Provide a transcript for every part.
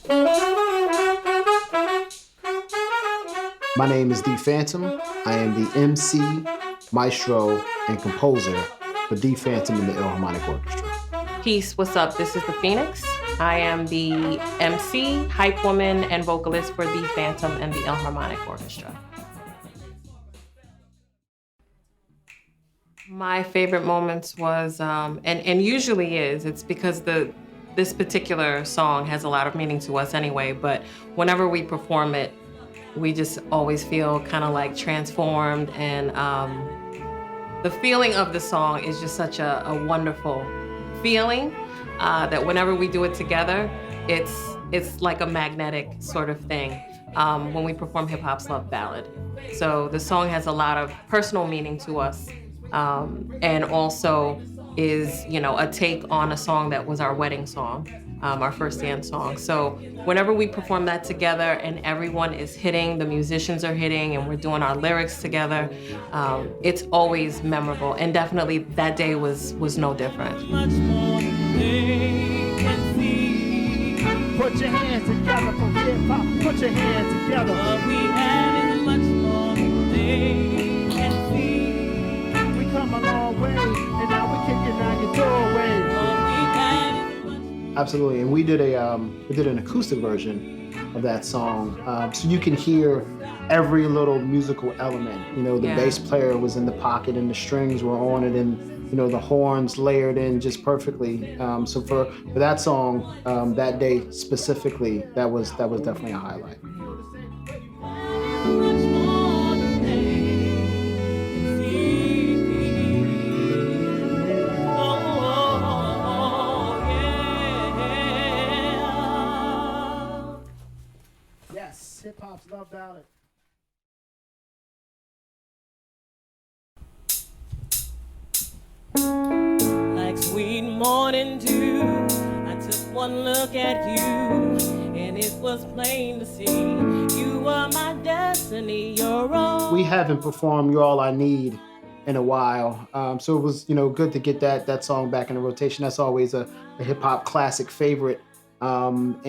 My name is D Phantom. I am the MC, maestro, and composer for D Phantom and the Illharmonic Orchestra. Peace, what's up? This is the Phoenix. I am the MC, hype woman, and vocalist for the Phantom and the Illharmonic Orchestra. My favorite moments was, and usually it's because this particular song has a lot of meaning to us anyway, but whenever we perform it, we just always feel kind of like transformed, and the feeling of the song is just such a wonderful feeling that whenever we do it together, it's like a magnetic sort of thing when we perform Hip Hop's Love Ballad. So the song has a lot of personal meaning to us, and also is, you know, a take on a song that was our wedding song, our first dance song. So whenever we perform that together and everyone is hitting, the musicians are hitting, and we're doing our lyrics together, it's always memorable. And definitely that day was no different. Much more than they can see. Put your hands together for hip hop. Put your hands together. What we have is much more than they can see. We come a long way, and now we're kicking down your doorway. What we have is much more. Absolutely, and we did an acoustic version of that song, so you can hear every little musical element. You know, the bass player was in the pocket, and the strings were on it, and you know, the horns layered in just perfectly. So for that song, that day specifically, that was definitely a highlight. Much more than they can see. Oh, yeah. Yes, hip hop's love ballad. Like sweet morning dew, I took one look at you, and it was plain to see you were my destiny. You're all. We haven't performed "You're All I Need" in a while, so it was, you know, good to get that song back in the rotation. That's always a hip hop classic favorite, and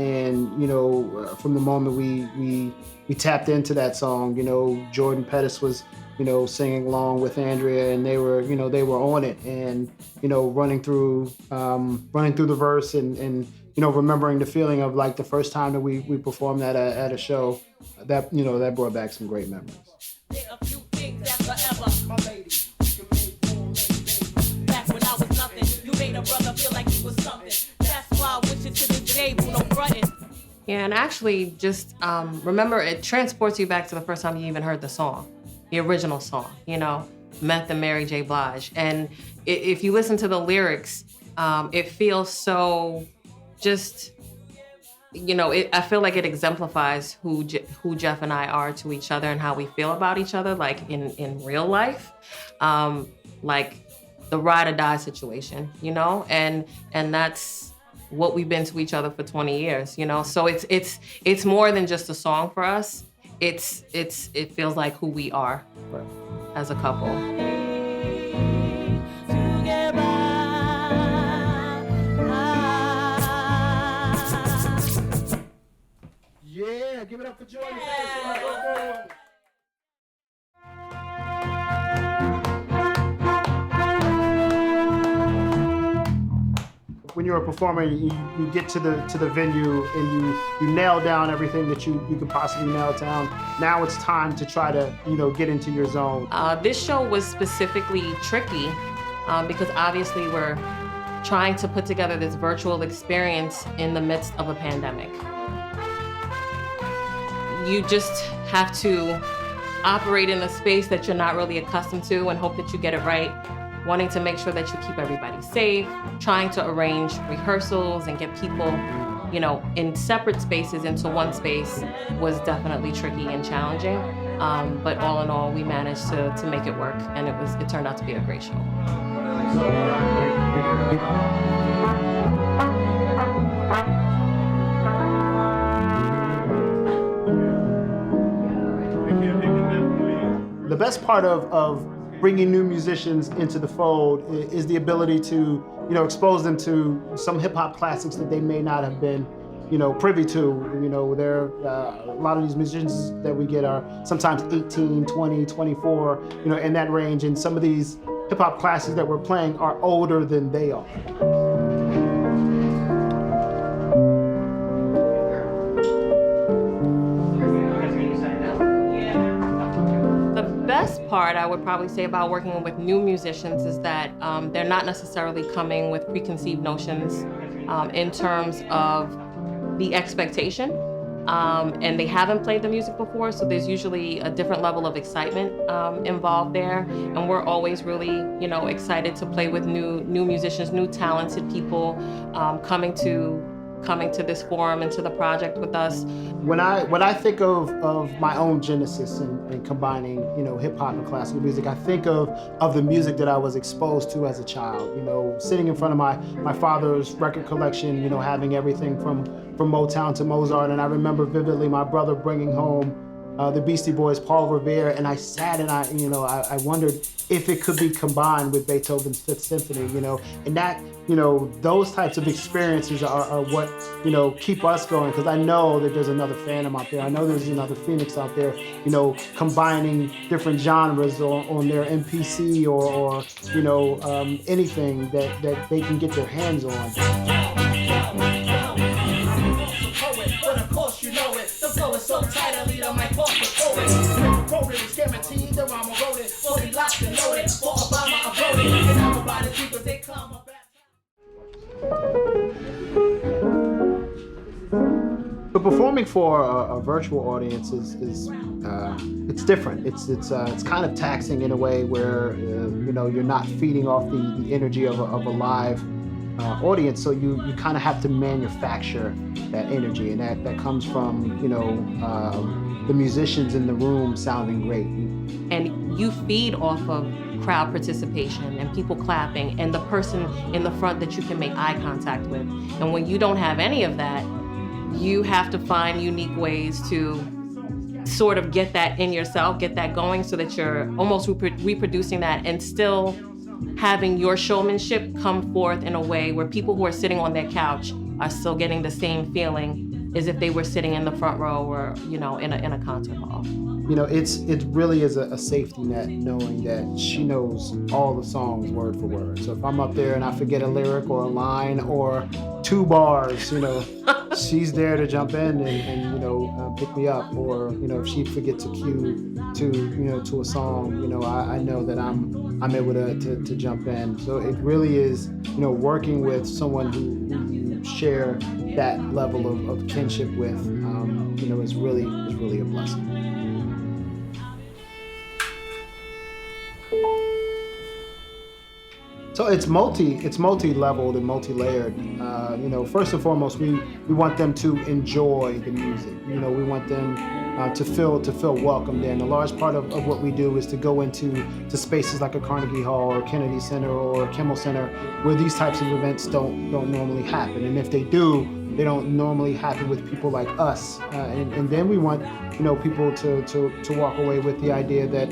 you know, from the moment we tapped into that song, you know, Jordan Pettis was, you know, singing along with Andrea, and they were on it, and you know, running through the verse, and you know, remembering the feeling of like the first time that we performed that at a show. That, you know, that brought back some great memories. There are a few things that forever. My lady, you made more lady. Back when I was nothing, you made a brother feel like he was something. That's why I wish you to this day, who no frontin'. Yeah, and actually just remember, it transports you back to the first time you even heard the song, the original song, you know, Meth and Mary J. Blige. And if you listen to the lyrics, it feels so just, you know, I feel like it exemplifies who Jeff and I are to each other and how we feel about each other, like in real life, like the ride or die situation, you know, and that's what we've been to each other for 20 years, you know. So it's more than just a song for us. It feels like who we are as a couple. Yeah, give it up for Jordan. Yeah. When you're a performer, you get to the venue and you nail down everything that you could possibly nail down. Now it's time to try to, you know, get into your zone. This show was specifically tricky because obviously we're trying to put together this virtual experience in the midst of a pandemic. You just have to operate in a space that you're not really accustomed to and hope that you get it right, wanting to make sure that you keep everybody safe, trying to arrange rehearsals and get people, you know, in separate spaces into one space was definitely tricky and challenging. But all in all, we managed to make it work, and it turned out to be a great show. The best part of bringing new musicians into the fold is the ability to, you know, expose them to some hip hop classics that they may not have been privy to. There a lot of these musicians that we get are sometimes 18, 20, 24, in that range. And some of these hip hop classes that we're playing are older than they are. Best part I would probably say about working with new musicians is that they're not necessarily coming with preconceived notions in terms of the expectation, and they haven't played the music before, so there's usually a different level of excitement involved there, and we're always really excited to play with new musicians, new talented people coming to this forum and to the project with us. When I think of my own genesis in combining hip hop and classical music, I think of the music that I was exposed to as a child. Sitting in front of my father's record collection, having everything from Motown to Mozart, and I remember vividly my brother bringing home the Beastie Boys, Paul Revere, and I sat and I wondered if it could be combined with Beethoven's Fifth Symphony, and that, those types of experiences are what, keep us going, because I know that there's another Phantom out there. I know there's another Phoenix out there, combining different genres on their MPC or anything that they can get their hands on. So tight, I lead on my course for poet. Wrote it, it's guaranteed, the rhyme wrote it. Fully locked and loaded, for Obama I wrote it. And I'm about to people, they come up back. But performing for a virtual audience is it's different. It's kind of taxing in a way where you're not feeding off the energy of a live audience, so you kind of have to manufacture that energy, and that comes from the musicians in the room sounding great. And you feed off of crowd participation and people clapping and the person in the front that you can make eye contact with. And when you don't have any of that, you have to find unique ways to sort of get that in yourself, get that going, so that you're almost reproducing that and still having your showmanship come forth in a way where people who are sitting on their couch are still getting the same feeling as if they were sitting in the front row or in a concert hall. It really is a safety net knowing that she knows all the songs word for word. So if I'm up there and I forget a lyric or a line or 2 bars, she's there to jump in and pick me up. Or if she forgets a cue to a song, I know that I'm able to jump in. So it really is working with someone who you share that level of kinship with, is really a blessing. So it's multi-leveled and multi-layered. First and foremost, we want them to enjoy the music. We want them to feel welcomed in. A large part of what we do is to go into spaces like a Carnegie Hall or Kennedy Center or Kimmel Center, where these types of events don't normally happen. And if they do, they don't normally happen with people like us. And then we want people to walk away with the idea that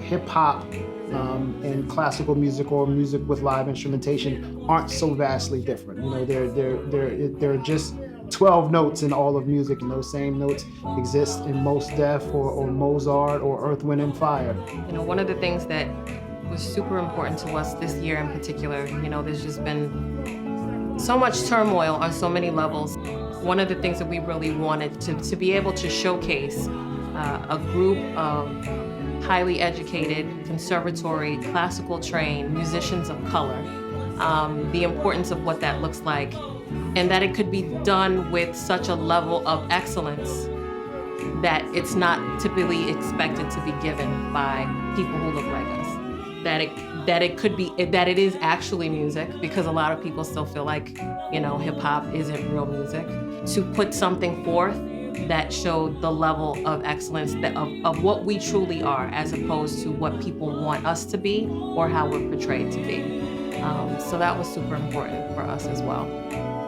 hip hop and classical music or music with live instrumentation aren't so vastly different. There are just 12 notes in all of music, and those same notes exist in Mos Def or Mozart or Earth, Wind and Fire. One of the things that was super important to us this year in particular, there's just been so much turmoil on so many levels. One of the things that we really wanted to be able to showcase a group of highly educated, conservatory, classical trained musicians of color, the importance of what that looks like, and that it could be done with such a level of excellence that it's not typically expected to be given by people who look like us. That it is actually music, because a lot of people still feel like, hip hop isn't real music. To put something forth that showed the level of excellence of what we truly are, as opposed to what people want us to be or how we're portrayed to be. So that was super important for us as well.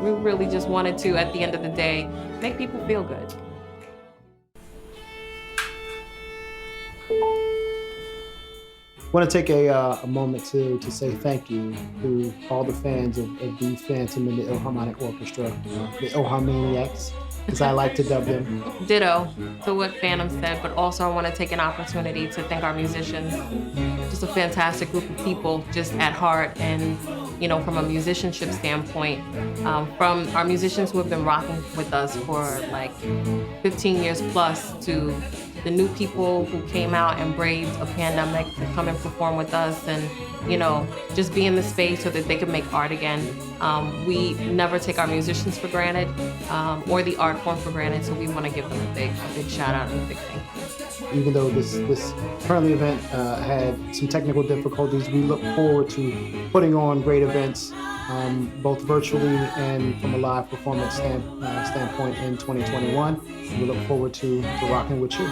We really just wanted to, at the end of the day, make people feel good. want to take a moment to say thank you to all the fans of the Phantom and the Illharmonic Orchestra, the Illharmaniacs, as I like to dub them. Ditto to what Phantom said, but also I want to take an opportunity to thank our musicians. Just a fantastic group of people, just at heart, and from a musicianship standpoint, from our musicians who have been rocking with us for like 15 years plus, to the new people who came out and braved a pandemic to come and perform with us, and just be in the space so that they can make art again. We never take our musicians for granted, or the art form for granted, so we want to give them a big shout out and a big thank you. Even though this currently event had some technical difficulties, we look forward to putting on great events, both virtually and from a live performance standpoint in 2021. We look forward to rocking with you.